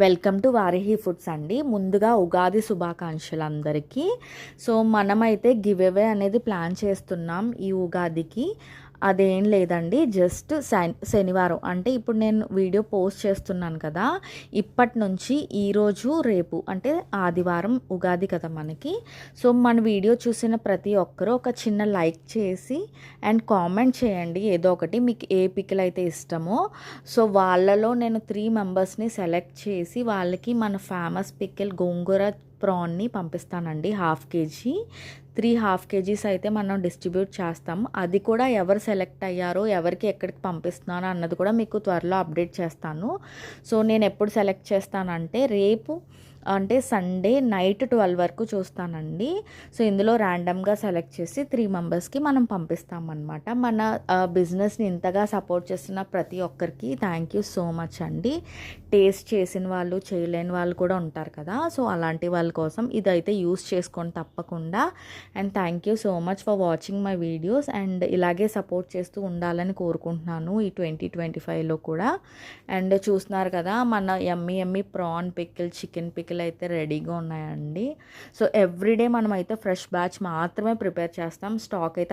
Welcome to వారిహి foods అండి. ముందుగా ఉగాది శుభాకాంక్షలు అందరికీ. సో మనమైతే గివ్ అవే అనేది ప్లాన్ చేస్తున్నాం ఈ ఉగాదికి. అదేం లేదండి, జస్ట్ శనివారం అంటే ఇప్పుడు నేను వీడియో పోస్ట్ చేస్తున్నాను కదా, ఇప్పటి నుంచి ఈరోజు రేపు అంటే ఆదివారం ఉగాది కదా మనకి. సో మన వీడియో చూసిన ప్రతి ఒక్కరూ ఒక చిన్న లైక్ చేసి అండ్ కామెంట్ చేయండి ఏదో ఒకటి, మీకు ఏ పికిల్ అయితే ఇష్టమో. సో వాళ్ళలో నేను 3 మెంబర్స్ని సెలెక్ట్ చేసి వాళ్ళకి మన ఫేమస్ పికిల్ గోంగూర ప్రాన్ని పంపిస్తానండి. 1/2 kg, 3 kgs అయితే మనం డిస్ట్రిబ్యూట్ చేస్తాం. అది కూడా ఎవరు సెలెక్ట్ అయ్యారో, ఎవరికి ఎక్కడికి పంపిస్తున్నానో అన్నది కూడా మీకు త్వరలో అప్డేట్ చేస్తాను. సో నేను ఎప్పుడు సెలెక్ట్ చేస్తానంటే రేపు అంటే సండే నైట్ 12 వరకు చూస్తానండి. సో ఇందులో ర్యాండమ్గా సెలెక్ట్ చేసి 3 మెంబర్స్కి మనం పంపిస్తామన్నమాట. మన బిజినెస్ని ఇంతగా సపోర్ట్ చేస్తున్న ప్రతి ఒక్కరికి థ్యాంక్ యూ సో మచ్ అండి. టేస్ట్ చేసిన వాళ్ళు, చేయలేని వాళ్ళు కూడా ఉంటారు కదా, సో అలాంటి వాళ్ళ కోసం ఇదైతే యూస్ చేసుకోండి తప్పకుండా. And thank you so much for watching my videos. And ఇలాగే సపోర్ట్ చేస్తూ ఉండాలని కోరుకుంటున్నాను ఈ 2025లో కూడా. అండ్ చూస్తున్నారు కదా మన ఎమ్మి ప్రాన్ పికిల్, చికెన్ పికిల్ అయితే రెడీగా ఉన్నాయండి. సో ఎవ్రీడే మనం అయితే ఫ్రెష్ బ్యాచ్ మాత్రమే ప్రిపేర్ చేస్తాం. స్టాక్ అయితే